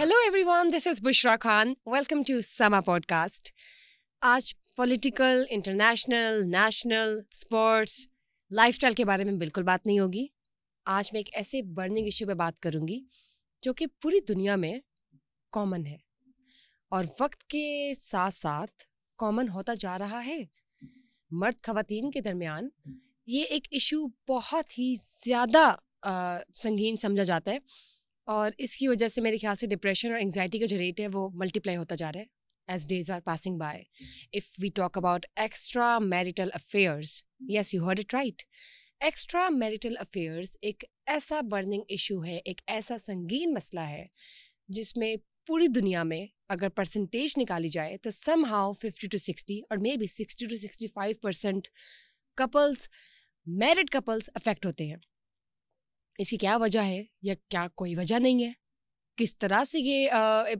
Hello everyone, this is Bushra Khan. Welcome to Sama Podcast. आज political, international, national, sports, lifestyle के बारे में बिल्कुल बात नहीं होगी. आज मैं एक ऐसे बर्निंग इशू पे बात करूंगी जो कि पूरी दुनिया में कॉमन है और वक्त के साथ साथ कॉमन होता जा रहा है. मर्द खवातीन के दरमियान ये एक इशू बहुत ही ज़्यादा संगीन समझा जाता है और इसकी वजह से मेरे ख्याल से डिप्रेशन और एंजाइटी का जो रेट है वो मल्टीप्लाई होता जा रहा है as days are passing by. If we talk about extramarital affairs, yes, you heard it right. Extramarital affairs एक ऐसा बर्निंग इशू है, एक ऐसा संगीन मसला है जिसमें पूरी दुनिया में अगर परसेंटेज निकाली जाए तो somehow 50 to 60 और may be 60 to 65% couples, married couples affect होते हैं. इसकी क्या वजह है या क्या कोई वजह नहीं है, किस तरह से ये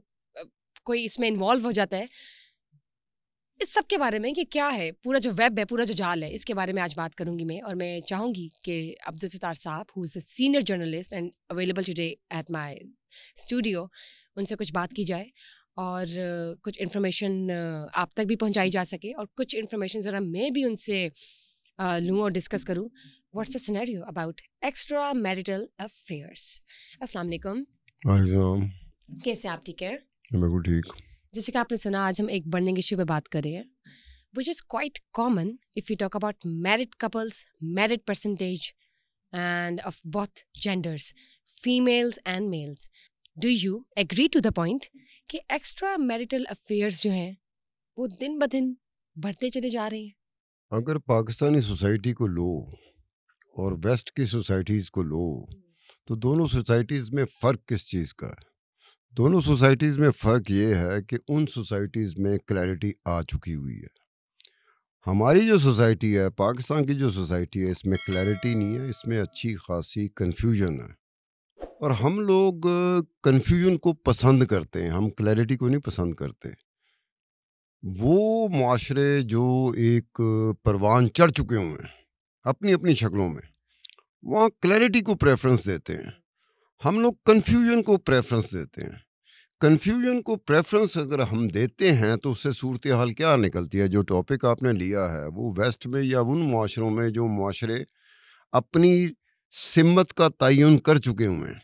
कोई इसमें इन्वॉल्व हो जाता है, इस सब के बारे में कि क्या है पूरा जो वेब है, पूरा जो जाल है, इसके बारे में आज बात करूंगी मैं. और मैं चाहूँगी कि अब्दुल सत्तार साहब who is a senior journalist and available today at my studio, उनसे कुछ बात की जाए और कुछ इन्फॉर्मेशन आप तक भी पहुंचाई जा सके और कुछ इन्फॉर्मेशन ज़रा मैं भी उनसे लूँ और डिस्कस करूँ. What's the scenario about extra marital affairs. अस्सलाम वालेकुम. कैसे आप? ठीक है, बिल्कुल ठीक. जैसे कि आपने सुना, आज हम एक बर्निंग इशू पे बात कर रहे हैं which is quite common if you talk about married couples, married percentage and of both genders, females and males. Do you agree to the point कि एक्स्ट्रा मैरिटल अफेयर्स जो हैं वो दिन ब दिन बढ़ते चले जा रहे हैं? अगर पाकिस्तानी सोसाइटी को लो और वेस्ट की सोसाइटीज़ को लो तो दोनों सोसाइटीज़ में फ़र्क किस चीज़ का है? दोनों सोसाइटीज़ में फ़र्क ये है कि उन सोसाइटीज़ में क्लैरिटी आ चुकी हुई है. हमारी जो सोसाइटी है, पाकिस्तान की जो सोसाइटी है, इसमें क्लैरिटी नहीं है, इसमें अच्छी खासी कन्फ्यूजन है. और हम लोग कन्फ्यूजन को पसंद करते हैं, हम क्लैरिटी को नहीं पसंद करते. वो माशरे जो एक परवान चढ़ चुके हुए हैं अपनी अपनी शक्लों में, वहाँ क्लैरिटी को प्रेफरेंस देते हैं. हम लोग कन्फ्यूजन को प्रेफरेंस देते हैं. कन्फ्यूजन को प्रेफरेंस अगर हम देते हैं तो उससे सूरत हाल क्या निकलती है? जो टॉपिक आपने लिया है वो वेस्ट में या उन माशरों में जो माशरे अपनी सिमत का तयन कर चुके हुए हैं,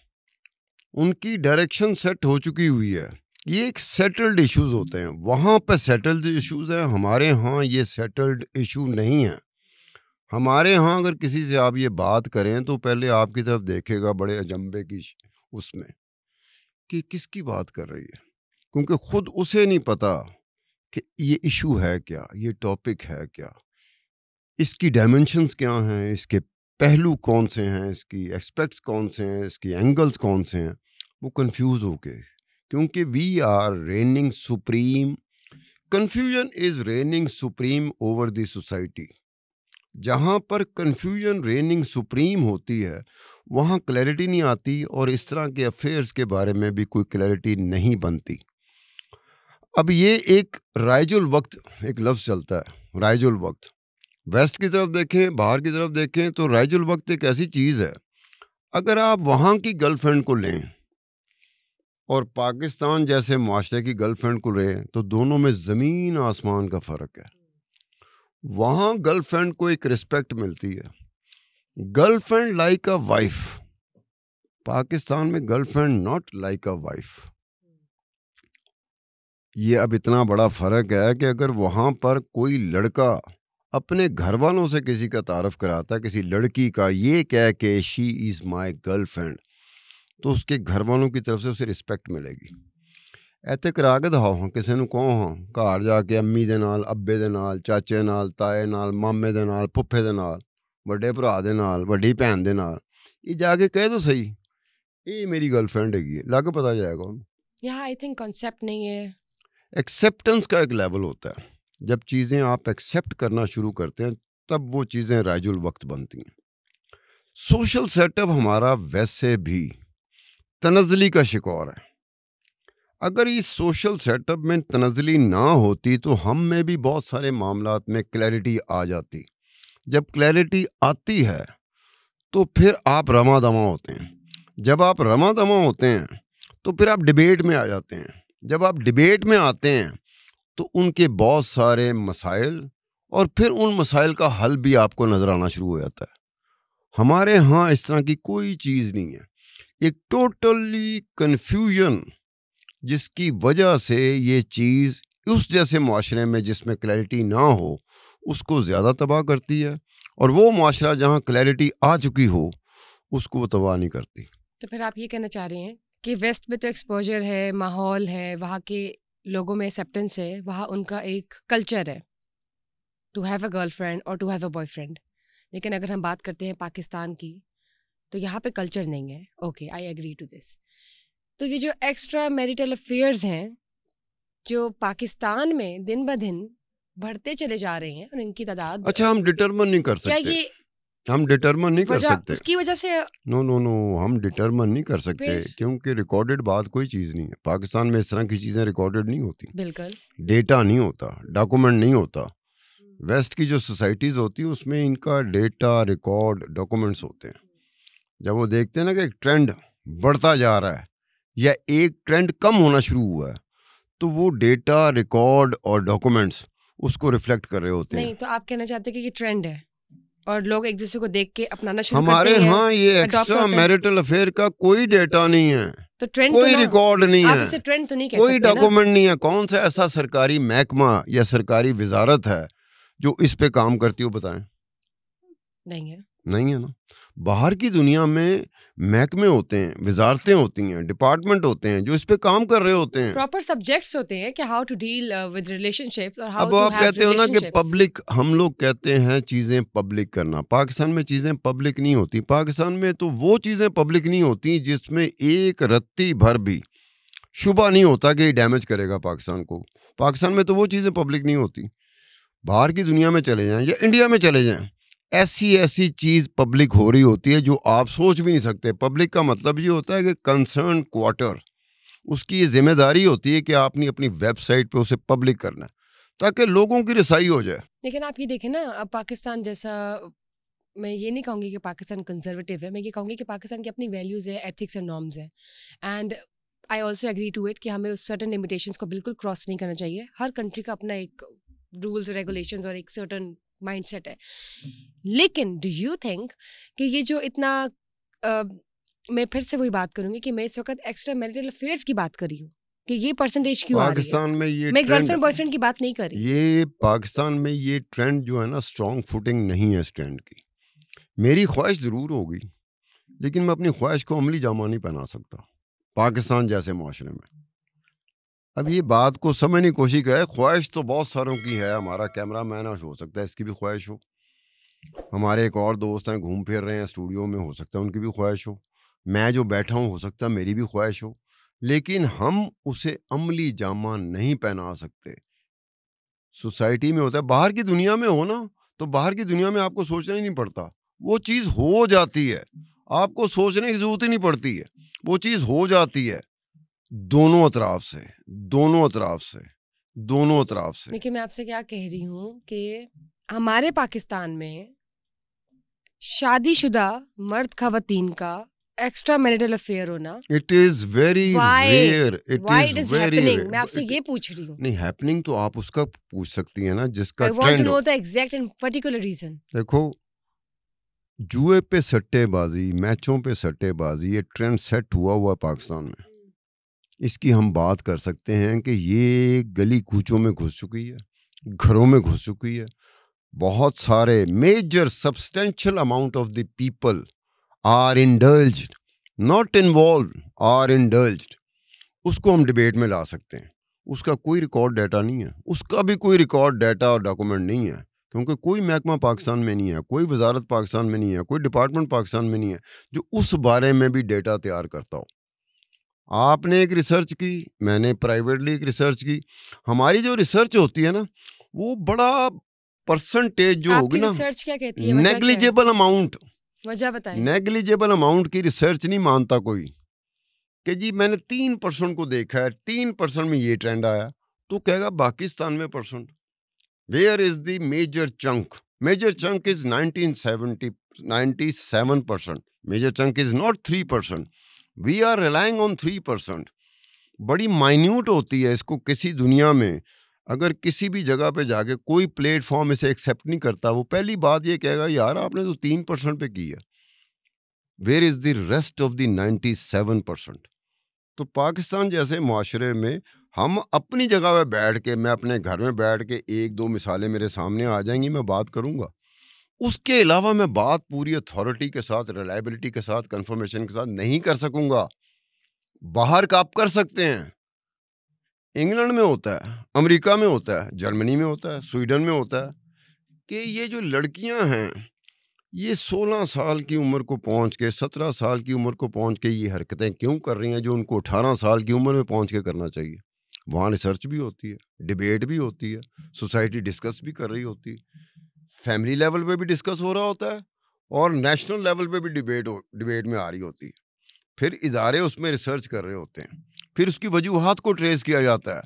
उनकी डायरेक्शन सेट हो चुकी हुई है. ये एक सेटल्ड इश्यूज होते हैं, वहाँ पे सेटल्ड इश्यूज हैं. हमारे यहाँ ये सेटल्ड इशू नहीं है. हमारे यहाँ अगर किसी से आप ये बात करें तो पहले आपकी तरफ देखेगा बड़े अजंबे की उसमें कि किसकी बात कर रही है, क्योंकि ख़ुद उसे नहीं पता कि ये इशू है क्या, ये टॉपिक है क्या, इसकी डायमेंशंस क्या हैं, इसके पहलू कौन से हैं, इसकी एस्पेक्ट्स कौन से हैं, इसकी एंगल्स कौन से हैं. वो कंफ्यूज होके, क्योंकि we are reigning supreme. Confusion is reigning supreme over the society. जहाँ पर कन्फ्यूजन रेनिंग सुप्रीम होती है वहाँ क्लैरिटी नहीं आती और इस तरह के अफेयर्स के बारे में भी कोई क्लैरिटी नहीं बनती. अब ये एक राइजुल वक्त, एक लफ्ज़ चलता है, राइजुल वक्त. वेस्ट की तरफ देखें, बाहर की तरफ देखें तो राइजुल वक्त एक ऐसी चीज़ है, अगर आप वहाँ की गर्लफ्रेंड को लें और पाकिस्तान जैसे माशरे की गर्लफ्रेंड को लें तो दोनों में ज़मीन आसमान का फ़र्क है. वहाँ गर्लफ्रेंड को एक रिस्पेक्ट मिलती है, girlfriend like a wife. Pakistan में girlfriend not like a wife. ये अब इतना बड़ा फ़र्क है कि अगर वहाँ पर कोई लड़का अपने घर वालों से किसी का तारफ़ कराता है, किसी लड़की का, ये कह के शी इज़ माई गर्लफ्रेंड, तो उसके घर वालों की तरफ से उसे रिस्पेक्ट मिलेगी. ऐते करा के दिखाओ किसी ਨੂੰ ਕਹੋ ਹਾਂ ਘਰ ਜਾ ਕੇ ਅੰਮੀ ਦੇ ਨਾਲ, ਅੱਬੇ ਦੇ ਨਾਲ, ਚਾਚੇ ਨਾਲ, ਤਾਏ ਨਾਲ, ਮਾਮੇ ਦੇ ਨਾਲ, ਫੁੱਫੇ ਦੇ ਨਾਲ, ਵੱਡੇ ਭਰਾ ਦੇ ਨਾਲ, ਵੱਡੀ ਭੈਣ ਦੇ ਨਾਲ, ਇਹ ਜਾ ਕੇ ਕਹਿ ਦੋ ਸਹੀ ਇਹ ਮੇਰੀ गर्लफ्रेंड हैगी है, ਲੱਗ पता जाएगा उन्हें. Yeah, I think concept नहीं है. एक्सेप्टेंस का एक लेवल होता है. जब चीज़ें आप एक्सेप्ट करना शुरू करते हैं तब वो चीज़ें राइजुल वक्त बनती हैं. सोशल सेटअप हमारा वैसे भी तनज़ली का शिकार है. अगर इस सोशल सेटअप में तनज़ली ना होती तो हम में भी बहुत सारे मामलात में क्लैरिटी आ जाती. जब क्लैरिटी आती है तो फिर आप रमा दमा होते हैं. जब आप रमा दमा होते हैं तो फिर आप डिबेट में आ जाते हैं। जब आप डिबेट में आते हैं तो उनके बहुत सारे मसाइल और फिर उन मसाइल का हल भी आपको नजर आना शुरू हो जाता है। हमारे यहाँ इस तरह की कोई चीज़ नहीं है, एक टोटली कन्फ्यूजन, जिसकी वजह से ये चीज़ उस जैसे मुआशरे में जिसमें क्लैरिटी ना हो उसको ज़्यादा तबाह करती है, और वो मुआशरा जहाँ क्लैरिटी आ चुकी हो उसको वो तबाह नहीं करती। तो फिर आप ये कहना चाह रहे हैं कि वेस्ट में तो एक्सपोजर है, माहौल है, वहाँ के लोगों में एक्सेप्टेंस है, वहाँ उनका एक कल्चर है टू हैव अ गर्लफ्रेंड और टू हैव अ बॉयफ्रेंड। लेकिन अगर हम बात करते हैं पाकिस्तान की तो यहाँ पे कल्चर नहीं है। Okay, I agree to this. तो ये जो एक्स्ट्रा मैरिटल अफेयर्स हैं जो पाकिस्तान में दिन ब दिन बढ़ते चले जा रहे हैं और इनकी तादाद, अच्छा, हम डिटरमिन नहीं कर क्या सकते, ये हम डिटरमिन नहीं कर सकते उसकी वजह से? नो नो नो, हम डिटरमिन नहीं कर सकते फिर? क्योंकि रिकॉर्डेड बात कोई चीज़ नहीं है। पाकिस्तान में इस तरह की चीज़ें रिकॉर्डेड नहीं होती, बिल्कुल डेटा नहीं होता, डॉक्यूमेंट नहीं होता। वेस्ट की जो सोसाइटीज़ होती है उसमें इनका डेटा, रिकॉर्ड, डॉक्यूमेंट्स होते हैं। जब वो देखते हैं ना कि एक ट्रेंड बढ़ता जा रहा है या एक ट्रेंड कम होना शुरू हुआ है, तो वो डेटा, रिकॉर्ड और डॉक्यूमेंट्स उसको रिफ्लेक्ट कर रहे होते हैं। नहीं, तो आप कहना चाहते हैं कि ये ट्रेंड है और लोग एक दूसरे को देख के अपनाना शुरू हमारे करते हैं। यहाँ ये adopt एक्स्ट्रा करते हैं। मैरिटल अफेयर का कोई डेटा नहीं है, तो ट्रेंड कोई तो रिकॉर्ड नहीं आप है, इसे ट्रेंड तो नहीं कह कोई सकते ना। डॉक्यूमेंट नहीं है। कौन सा ऐसा सरकारी महकमा या सरकारी वजारत है जो इस पे काम करती हो, बताएं? नहीं है। नहीं है ना। बाहर की दुनिया में महकमे होते हैं, वजारतें होती हैं, डिपार्टमेंट होते हैं जो इस पे काम कर रहे होते हैं। प्रॉपर सब्जेक्ट्स होते हैं कि how to deal with relationships और हाउ अब टू आप हैव कहते हो ना कि रिलेशनशिप्स। पब्लिक, हम लोग कहते हैं चीज़ें पब्लिक करना। पाकिस्तान में चीज़ें पब्लिक नहीं होती। पाकिस्तान में तो वो चीज़ें पब्लिक नहीं होती जिसमें एक रत्ती भर भी शुबा नहीं होता कि ये डैमेज करेगा पाकिस्तान को। पाकिस्तान में तो वो चीज़ें पब्लिक नहीं होती। बाहर की दुनिया में चले जाएं या इंडिया में चले जाएं, ऐसी ऐसी चीज़ पब्लिक हो रही होती है जो आप सोच भी नहीं सकते। पब्लिक का मतलब ये होता है कि कंसर्न क्वार्टर, उसकी ये जिम्मेदारी होती है कि आपने अपनी वेबसाइट पे उसे पब्लिक करना है ताकि लोगों की रसाई हो जाए। लेकिन आप ये देखें ना, अब पाकिस्तान जैसा, मैं ये नहीं कहूँगी कि पाकिस्तान कंजर्वेटिव है, मैं ये कहूँगी कि पाकिस्तान की अपनी वैल्यूज़ है, एथिक्स एंड नॉर्म्स है। And I also agree to it कि हमें उस सर्टन लिमिटेशंस को बिल्कुल क्रॉस नहीं करना चाहिए। हर कंट्री का अपना एक रूल्स रेगुलेशंस और एक सर्टन माइंडसेट है। लेकिन डू यू थिंक कि ये जो इतना मैं फिर से वही बात करूंगी कि मैं इस वक्त एक्स्ट्रा मैरिटल अफेयर्स की बात कर रही हूँ कि ये परसेंटेज क्यों आ रही है? पाकिस्तान में ये मैं ट्रेंड, गर्लफ्रेंड बॉयफ्रेंड की बात नहीं कर रही। ये पाकिस्तान में ये ट्रेंड जो है ना, स्ट्रॉन्ग फुटिंग नहीं है इस ट्रेंड की। मेरी ख्वाहिश ज़रूर होगी लेकिन मैं अपनी ख्वाहिश को अमली जामा नहीं पहना सकता पाकिस्तान जैसे माशरे में। अब ये बात को समझने की कोशिश करें, ख्वाहिश तो बहुत सारों की है। हमारा कैमरा मैन हो सकता है इसकी भी ख्वाहिश हो, हमारे एक और दोस्त हैं घूम फिर रहे हैं स्टूडियो में, हो सकता है उनकी भी ख्वाहिश हो, मैं जो बैठा हूँ हो सकता है मेरी भी ख्वाहिश हो, लेकिन हम उसे अमली जामा नहीं पहना सकते। सोसाइटी में होता है, बाहर की दुनिया में हो ना, तो बाहर की दुनिया में आपको सोचना ही नहीं पड़ता, वो चीज़ हो जाती है, आपको सोचने की जरूरत ही नहीं पड़ती है, वो चीज़ हो जाती है दोनों अतराफ से, दोनों अतराफ से, दोनों अतराफ से। लेकिन मैं आपसे क्या कह रही हूँ कि हमारे पाकिस्तान में शादीशुदा मर्द खवातीन का एक्स्ट्रा मैरिटल अफेयर होना, it is very rare, why it is happening, मैं आपसे ये पूछ रही हूँ। नहीं, हैपनिंग तो आप उसका पूछ सकती है ना जिसका I want to trend no हो। The exact and particular reason. देखो, जुए पे सट्टेबाजी, मैचों पे सट्टेबाजी, ये ट्रेंड सेट हुआ पाकिस्तान में। इसकी हम बात कर सकते हैं कि ये गली कूचों में घुस चुकी है, घरों में घुस चुकी है। बहुत सारे major substantial amount of the people are indulged, not involve, are indulged. उसको हम डिबेट में ला सकते हैं। उसका कोई रिकॉर्ड डाटा नहीं है, उसका भी कोई रिकॉर्ड डाटा और डॉक्यूमेंट नहीं है, क्योंकि कोई महकमा पाकिस्तान में नहीं है, कोई वजारत पाकिस्तान में नहीं है, कोई डिपार्टमेंट पाकिस्तान में नहीं है जो उस बारे में भी डेटा तैयार करता हो। आपने एक रिसर्च की, मैंने प्राइवेटली एक रिसर्च की। हमारी जो रिसर्च होती है ना, वो बड़ा परसेंटेज जो होगी ना, रिसर्च क्या कहती है, नेग्लिजिबल अमाउंट, वजह बताएं। नेग्लिजिबल अमाउंट की रिसर्च नहीं मानता कोई कि जी मैंने 3% को देखा है, 3% में ये ट्रेंड आया, तो कहेगा बाकी 97%। Where is the major chunk? Major chunk is 97%। Major chunk is not 3%। We are relying on 3%। बड़ी माइन्यूट होती है, इसको किसी दुनिया में अगर किसी भी जगह पे जाके कोई प्लेटफॉर्म इसे एक्सेप्ट नहीं करता, वो पहली बात ये कहेगा यार आपने तो 3% पे की है, where is the rest of the 97%। तो पाकिस्तान जैसे मुआशरे में हम अपनी जगह पे बैठ के, मैं अपने घर में बैठ के, एक दो मिसालें मेरे सामने आ जाएंगी, मैं बात करूंगा, उसके अलावा मैं बात पूरी अथॉरिटी के साथ, रिलायबिलिटी के साथ, कंफर्मेशन के साथ नहीं कर सकूंगा। बाहर का आप कर सकते हैं, इंग्लैंड में होता है, अमेरिका में होता है, जर्मनी में होता है, स्वीडन में होता है कि ये जो लड़कियां हैं ये 16 साल की उम्र को पहुंच के, 17 साल की उम्र को पहुंच के ये हरकतें क्यों कर रही हैं जो उनको 18 साल की उम्र में पहुंच के करना चाहिए। वहाँ रिसर्च भी होती है, डिबेट भी होती है, सोसाइटी डिस्कस भी कर रही होती है, फैमिली लेवल पे भी डिस्कस हो रहा होता है और नेशनल लेवल पे भी डिबेट में आ रही होती है। फिर इदारे उसमें रिसर्च कर रहे होते हैं, फिर उसकी वजूहात को ट्रेस किया जाता है,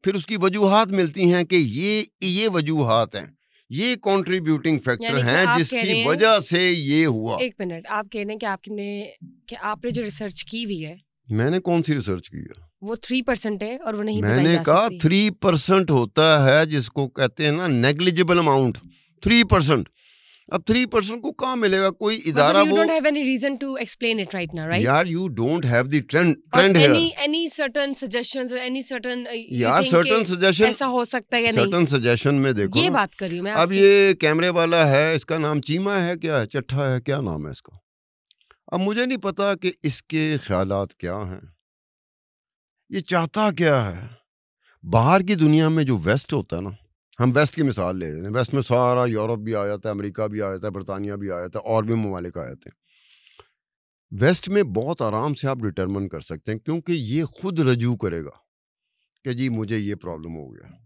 फिर उसकी वजूहात मिलती हैं कि ये वजूहात हैं, ये कंट्रीब्यूटिंग फैक्टर हैं जिसकी वजह से ये हुआ। एक मिनट, आप कह रहे हैं कि आपने जो रिसर्च की हुई है, मैंने कौन सी रिसर्च की है? वो 3% है और वो नहीं मैंने कहा 3% होता है जिसको कहते हैं ना नेग्लिजिबल अमाउंट, 3%। अब 3% को कहाँ मिलेगा? कोई इदारा, you don't have any reason to explain it right now, right? यार you don't have the trend here. Any certain suggestions or any certain यार certain suggestion ऐसा हो सकता है या नहीं? certain suggestion में देखो, ये बात कर रही हूँ मैं अब ये कैमरे वाला है, इसका नाम चीमा है, क्या है, चट्ठा है, क्या नाम है इसका? अब मुझे नहीं पता कि इसके ख्यालात क्या हैं, ये चाहता क्या है। बाहर की दुनिया में जो वेस्ट होता है ना, हम वेस्ट की मिसाल ले रहे हैं, वेस्ट में सारा यूरोप भी आ जाता है, अमेरिका भी आ जाता है, बरतानिया भी आ जाता है, और भी ममालिक आ जाते हैं। वेस्ट में बहुत आराम से आप डिटरमिन कर सकते हैं, क्योंकि ये खुद रजू करेगा कि जी मुझे ये प्रॉब्लम हो गया,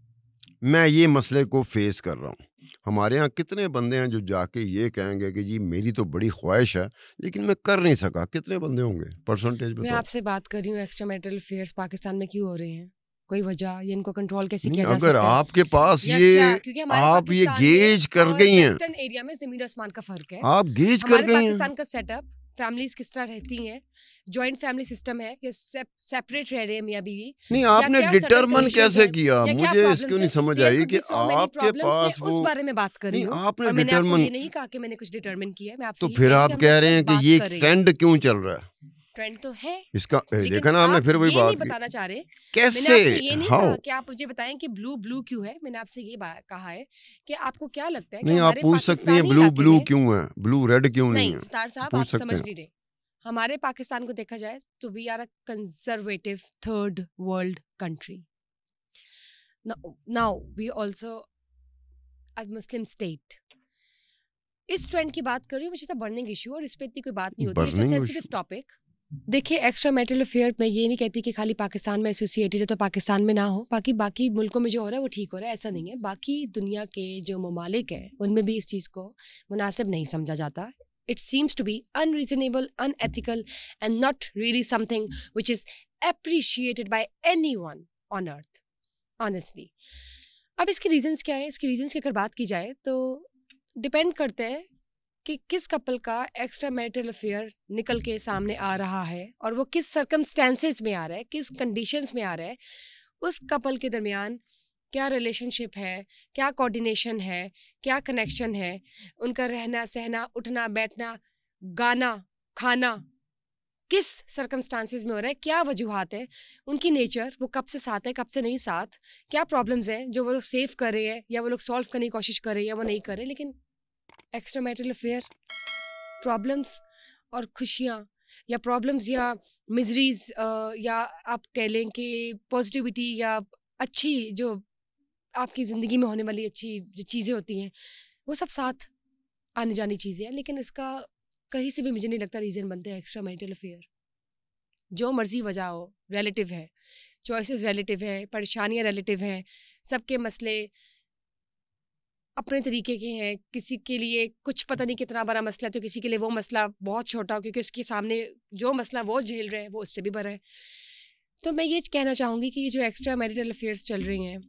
मैं ये मसले को फेस कर रहा हूँ। हमारे यहाँ कितने बंदे हैं जो जाके ये कहेंगे कि जी मेरी तो बड़ी ख्वाहिश है लेकिन मैं कर नहीं सका? कितने बंदे होंगे? परसेंटेज बताओ। मैं आपसे बात कर रही हूँ, एक्स्ट्रा मैरिटल अफेयर्स पाकिस्तान में क्यों हो रहे हैं, कोई वजह, ये इनको कंट्रोल कैसे किया जा सकता है? अगर आपके पास ये आप ये गेज कर गई हैं, वेस्टर्न एरिया में ज़मीन आसमान का फर्क है, आप गेज कर गई हैं। पाकिस्तान का सेटअप, फैमिलीज किस तरह रहती हैं, जॉइंट फैमिली सिस्टम है कि सेपरेट रह रहे हैं मियां बीवी, नहीं आपने डिटरमिन कैसे किया? मुझे इसको नहीं समझ आई कि आपके पास वो, उस बारे में बात कर रही हूँ। आपने मैंने आपको डिटरमिन ये नहीं कहा कि मैंने कुछ डिटरमिन किया है, मैं आपसे तो फिर आप कह रहे हैं कि ये ट्रेंड क्यों चल रहा है? ट्रेंड तो है इसका, देखा ना आपने, फिर वही बात बताना चाह रहे कैसे, ये नहीं कहा कि आप मुझे बताएं कि ब्लू क्यों है, मैंने आपसे ये कहा है कि आपको क्या लगता है। नहीं आप पूछ सकती हैं ब्लू क्यों है, ब्लू रेड क्यों नहीं है? सितार साहब आप समझ नहीं रहे। हमारे पाकिस्तान को देखा जाए तो we are a conservative third world country, now we also a Muslim state. इस ट्रेंड की बात कर रही हूँ, मुझे बर्निंग इशू, और इस पे इतनी कोई बात नहीं होती, इट्स अ सेंसिटिव टॉपिक। देखिए, एक्स्ट्रा मैरिटल अफेयर मैं ये नहीं कहती कि खाली पाकिस्तान में एसोसिएटेड है तो पाकिस्तान में ना हो, बाकी मुल्कों में जो हो रहा है वो ठीक हो रहा है, ऐसा नहीं है। बाकी दुनिया के जो ममालिक हैं उनमें भी इस चीज़ को मुनासिब नहीं समझा जाता। It seems to be unreasonable, unethical, and not really something which is appreciated by anyone on earth, honestly. अब इसके रीजंस क्या है? इसके रीजंस की अगर बात की जाए तो डिपेंड करते हैं कि किस कपल का एक्स्ट्रा मैरिटल अफेयर निकल के सामने आ रहा है और वो किस सर्कमस्टेंसेस में आ रहा है, किस कंडीशंस में आ रहा है। उस कपल के दरमियान क्या रिलेशनशिप है, क्या कोऑर्डिनेशन है, क्या कनेक्शन है, उनका रहना सहना, उठना बैठना, गाना खाना किस सर्कमस्टांसेस में हो रहा है, क्या वजूहात है, उनकी नेचर, वो कब से साथ है, कब से नहीं साथ, क्या प्रॉब्लम्स हैं जो वो लोग सेव कर रहे हैं या वो लोग सॉल्व करने की कोशिश कर रहे हैं या वो नहीं कर रहे। लेकिन एक्स्ट्रा मैरिटल अफेयर प्रॉब्लम्स और खुशियाँ या प्रॉब्लम्स या मिजरीज या आप कह लें कि पॉजिटिविटी या अच्छी जो आपकी ज़िंदगी में होने वाली अच्छी जो चीज़ें होती हैं वो सब साथ आने जानी चीज़ें हैं। लेकिन इसका कहीं से भी मुझे नहीं लगता रीज़न बनता है एक्स्ट्रा मैरिटल अफेयर। जो मर्जी वजह हो, रिलेटिव है, चॉइसेस रिलेटिव है, परेशानियाँ रिलेटिव हैं, सबके मसले अपने तरीके के हैं। किसी के लिए कुछ पता नहीं कितना बड़ा मसला है तो किसी के लिए वो मसला बहुत छोटा हो, क्योंकि उसके सामने जो मसला वो झेल रहे हैं वो उससे भी बड़ा है। तो मैं ये कहना चाहूँगी कि ये जो एक्स्ट्रा मैरिटल अफेयर्स चल रही हैं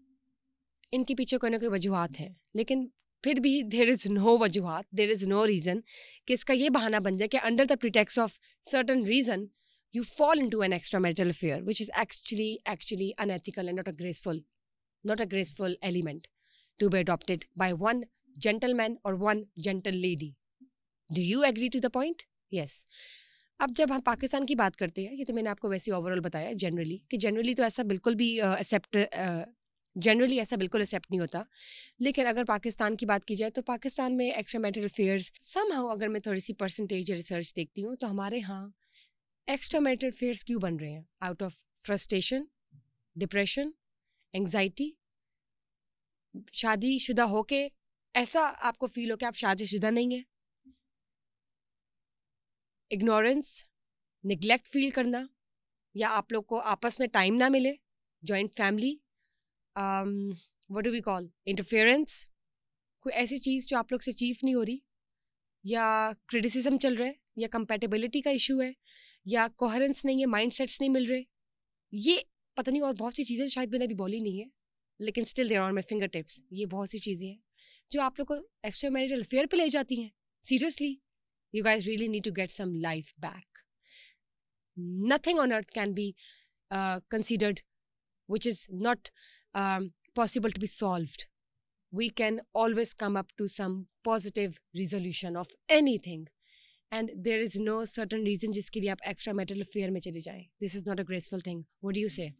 इनके पीछे कोई ना कोई वजूहात हैं, लेकिन फिर भी देयर इज़ नो वजूहात, देयर इज़ नो रीज़न कि इसका ये बहाना बन जाए कि under the pretext of certain reason you fall into an extramarital affair, which is actually unethical and not a graceful element to be adopted by one gentleman or one gentle lady. Do you agree to the point? Yes. अब जब हम पाकिस्तान की बात करते हैं, ये तो मैंने आपको वैसे ओवरऑल बताया जनरली तो ऐसा बिल्कुल भी जनरली ऐसा बिल्कुल एक्सेप्ट नहीं होता. लेकिन अगर पाकिस्तान की बात की जाए तो पाकिस्तान में एक्स्ट्रामैरिटल अफेयर्स समहाउ, अगर मैं थोड़ी सी परसेंटेज रिसर्च देखती हूँ तो हमारे यहाँ एक्स्ट्रामैरिटल अफेयर्स क्यों बन रहे हैं? Out of frustration, depression, anxiety. शादीशुदा होके ऐसा आपको फील हो कि आप शादीशुदा नहीं है. इग्नोरेंस, निगलेक्ट फील करना, या आप लोग को आपस में टाइम ना मिले, joint family, what do we call interference, कोई ऐसी चीज़ जो आप लोग से अचीव नहीं हो रही, या क्रिटिसिज्म चल रहा है, या कंपैटिबिलिटी का इशू है, या कोहेरेंस नहीं है, माइंडसेट्स नहीं मिल रहे. ये पता नहीं और बहुत सी चीज़ें शायद मैंने अभी बोली नहीं है, लेकिन still there on my finger tips. ये बहुत सी चीज़ें हैं जो आप लोग को एक्स्ट्रा मैरिटल अफेयर पे ले जाती हैं. Seriously, you guys really need to get some life back. Nothing on earth can be considered which is not possible to be solved. We can always come up to some positive resolution of anything. And there is no certain reason जिसके लिए आप extramarital affair में चले जाएं. This is not a graceful thing. What do you say?